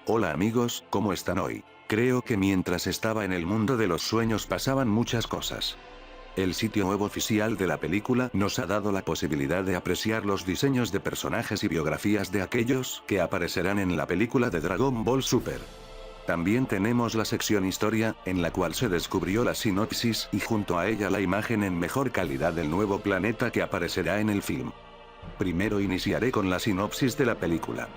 Hola amigos, ¿cómo están hoy? Creo que mientras estaba en el mundo de los sueños pasaban muchas cosas. El sitio web oficial de la película nos ha dado la posibilidad de apreciar los diseños de personajes y biografías de aquellos que aparecerán en la película de Dragon Ball Super. También tenemos la sección Historia, en la cual se descubrió la sinopsis y junto a ella la imagen en mejor calidad del nuevo planeta que aparecerá en el film. Primero iniciaré con la sinopsis de la película.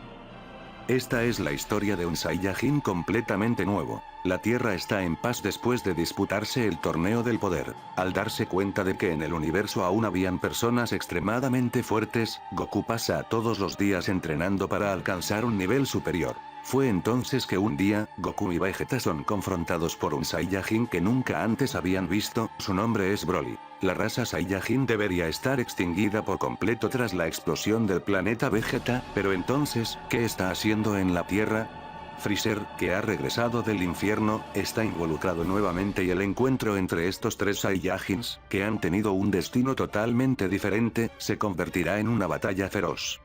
Esta es la historia de un Saiyajin completamente nuevo. La Tierra está en paz después de disputarse el torneo del poder. Al darse cuenta de que en el universo aún habían personas extremadamente fuertes, Goku pasa todos los días entrenando para alcanzar un nivel superior. Fue entonces que un día, Goku y Vegeta son confrontados por un Saiyajin que nunca antes habían visto, su nombre es Broly. La raza Saiyajin debería estar extinguida por completo tras la explosión del planeta Vegeta, pero entonces, ¿qué está haciendo en la Tierra? Freezer, que ha regresado del infierno, está involucrado nuevamente y el encuentro entre estos tres Saiyajins, que han tenido un destino totalmente diferente, se convertirá en una batalla feroz.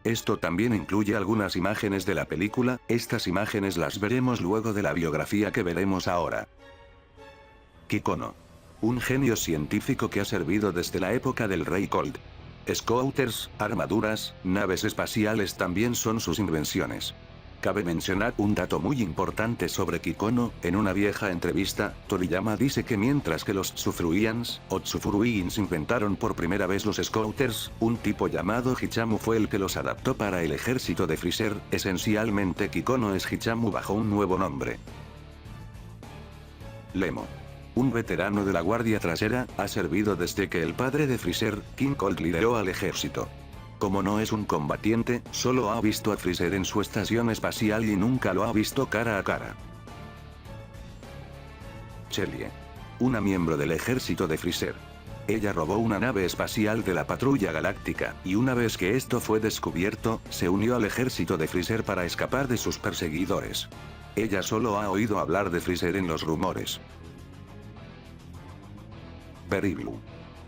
Esto también incluye algunas imágenes de la película, estas imágenes las veremos luego de la biografía que veremos ahora. Kikono. Un genio científico que ha servido desde la época del Rey Cold. Scouters, armaduras, naves espaciales también son sus invenciones. Cabe mencionar un dato muy importante sobre Kikono, en una vieja entrevista, Toriyama dice que mientras que los Tsufruians, o Tsufuruins inventaron por primera vez los Scouters, un tipo llamado Hichamu fue el que los adaptó para el ejército de Freezer, esencialmente Kikono es Hichamu bajo un nuevo nombre. Lemo. Un veterano de la guardia trasera, ha servido desde que el padre de Freezer, King Cold lideró al ejército. Como no es un combatiente, solo ha visto a Freezer en su estación espacial y nunca lo ha visto cara a cara. Chelie. Una miembro del ejército de Freezer. Ella robó una nave espacial de la Patrulla Galáctica, y una vez que esto fue descubierto, se unió al ejército de Freezer para escapar de sus perseguidores. Ella solo ha oído hablar de Freezer en los rumores. Berry Blue.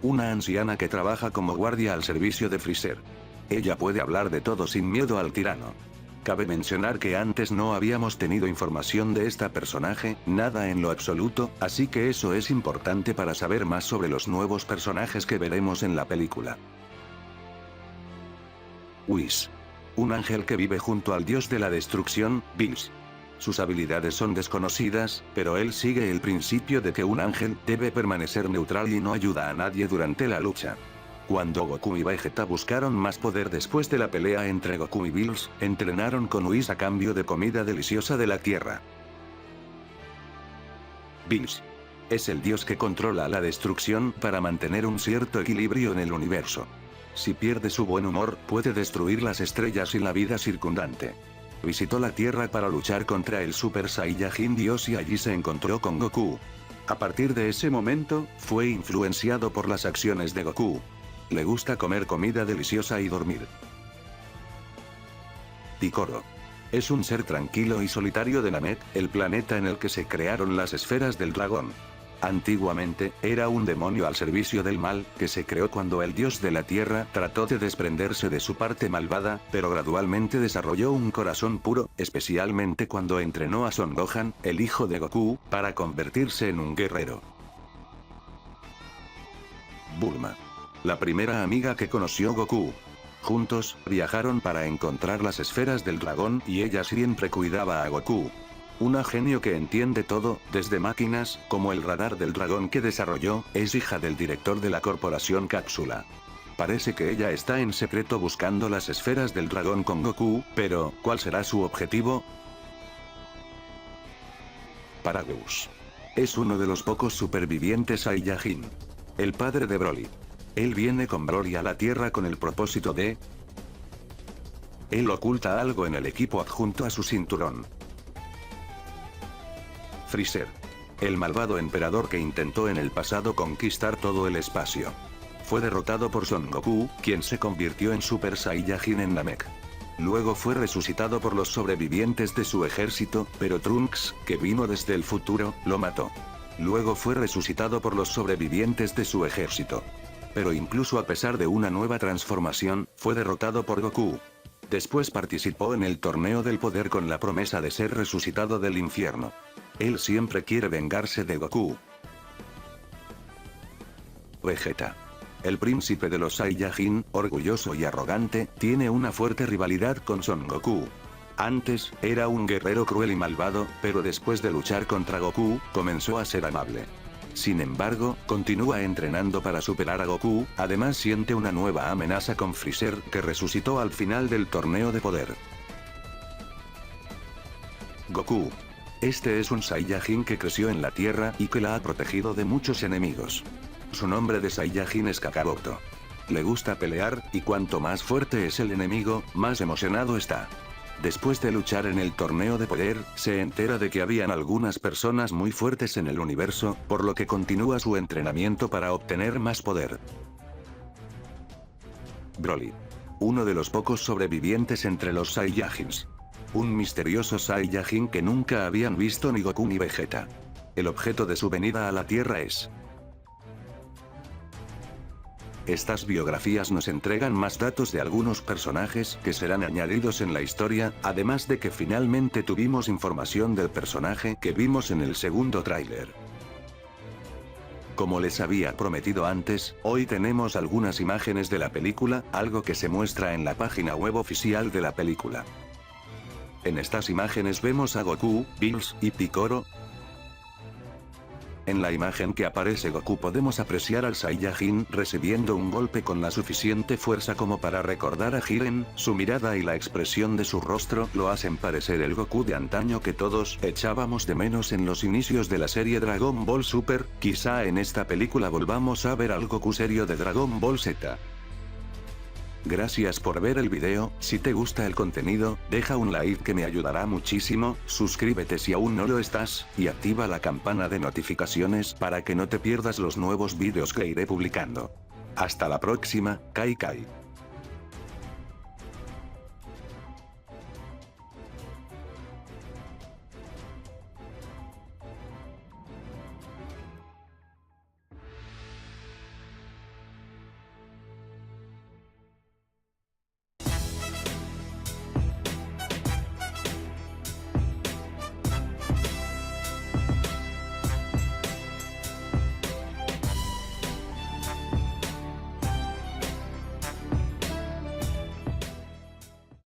Una anciana que trabaja como guardia al servicio de Freezer. Ella puede hablar de todo sin miedo al tirano. Cabe mencionar que antes no habíamos tenido información de esta personaje, nada en lo absoluto, así que eso es importante para saber más sobre los nuevos personajes que veremos en la película. Whis. Un ángel que vive junto al dios de la destrucción, Bills. Sus habilidades son desconocidas, pero él sigue el principio de que un ángel debe permanecer neutral y no ayuda a nadie durante la lucha. Cuando Goku y Vegeta buscaron más poder después de la pelea entre Goku y Bills, entrenaron con Whis a cambio de comida deliciosa de la tierra. Bills. Es el dios que controla la destrucción para mantener un cierto equilibrio en el universo. Si pierde su buen humor, puede destruir las estrellas y la vida circundante. Visitó la Tierra para luchar contra el Super Saiyajin Dios y allí se encontró con Goku. A partir de ese momento, fue influenciado por las acciones de Goku. Le gusta comer comida deliciosa y dormir. Picoro. Es un ser tranquilo y solitario de Namek, el planeta en el que se crearon las esferas del dragón. Antiguamente, era un demonio al servicio del mal, que se creó cuando el dios de la tierra trató de desprenderse de su parte malvada, pero gradualmente desarrolló un corazón puro, especialmente cuando entrenó a Son Gohan, el hijo de Goku, para convertirse en un guerrero. Bulma. La primera amiga que conoció Goku. Juntos, viajaron para encontrar las esferas del dragón y ella siempre cuidaba a Goku. Una genio que entiende todo, desde máquinas, como el radar del dragón que desarrolló, es hija del director de la corporación Cápsula. Parece que ella está en secreto buscando las esferas del dragón con Goku, pero, ¿cuál será su objetivo? Paragus. Es uno de los pocos supervivientes Saiyajin. El padre de Broly. Él viene con Broly a la Tierra con el propósito de... Él oculta algo en el equipo adjunto a su cinturón. Freezer. El malvado emperador que intentó en el pasado conquistar todo el espacio. Fue derrotado por Son Goku, quien se convirtió en Super Saiyajin en Namek. Luego fue resucitado por los sobrevivientes de su ejército, pero Trunks, que vino desde el futuro, lo mató. Luego fue resucitado por los sobrevivientes de su ejército. Pero incluso a pesar de una nueva transformación, fue derrotado por Goku. Después participó en el torneo del poder con la promesa de ser resucitado del infierno. Él siempre quiere vengarse de Goku. Vegeta. El príncipe de los Saiyajin, orgulloso y arrogante, tiene una fuerte rivalidad con Son Goku. Antes, era un guerrero cruel y malvado, pero después de luchar contra Goku, comenzó a ser amable. Sin embargo, continúa entrenando para superar a Goku, además siente una nueva amenaza con Freezer, que resucitó al final del torneo de poder. Goku. Este es un Saiyajin que creció en la Tierra y que la ha protegido de muchos enemigos. Su nombre de Saiyajin es Kakaroto. Le gusta pelear, y cuanto más fuerte es el enemigo, más emocionado está. Después de luchar en el torneo de poder, se entera de que habían algunas personas muy fuertes en el universo, por lo que continúa su entrenamiento para obtener más poder. Broly. Uno de los pocos sobrevivientes entre los Saiyajins. Un misterioso Saiyajin que nunca habían visto ni Goku ni Vegeta. El objeto de su venida a la Tierra es... Estas biografías nos entregan más datos de algunos personajes que serán añadidos en la historia, además de que finalmente tuvimos información del personaje que vimos en el segundo tráiler. Como les había prometido antes, hoy tenemos algunas imágenes de la película, algo que se muestra en la página web oficial de la película. En estas imágenes vemos a Goku, Bills y Piccolo. En la imagen que aparece Goku podemos apreciar al Saiyajin recibiendo un golpe con la suficiente fuerza como para recordar a Jiren. Su mirada y la expresión de su rostro lo hacen parecer el Goku de antaño que todos echábamos de menos en los inicios de la serie Dragon Ball Super. Quizá en esta película volvamos a ver al Goku serio de Dragon Ball Z. Gracias por ver el video. Si te gusta el contenido, deja un like que me ayudará muchísimo, suscríbete si aún no lo estás, y activa la campana de notificaciones para que no te pierdas los nuevos vídeos que iré publicando. Hasta la próxima, Kai Kai.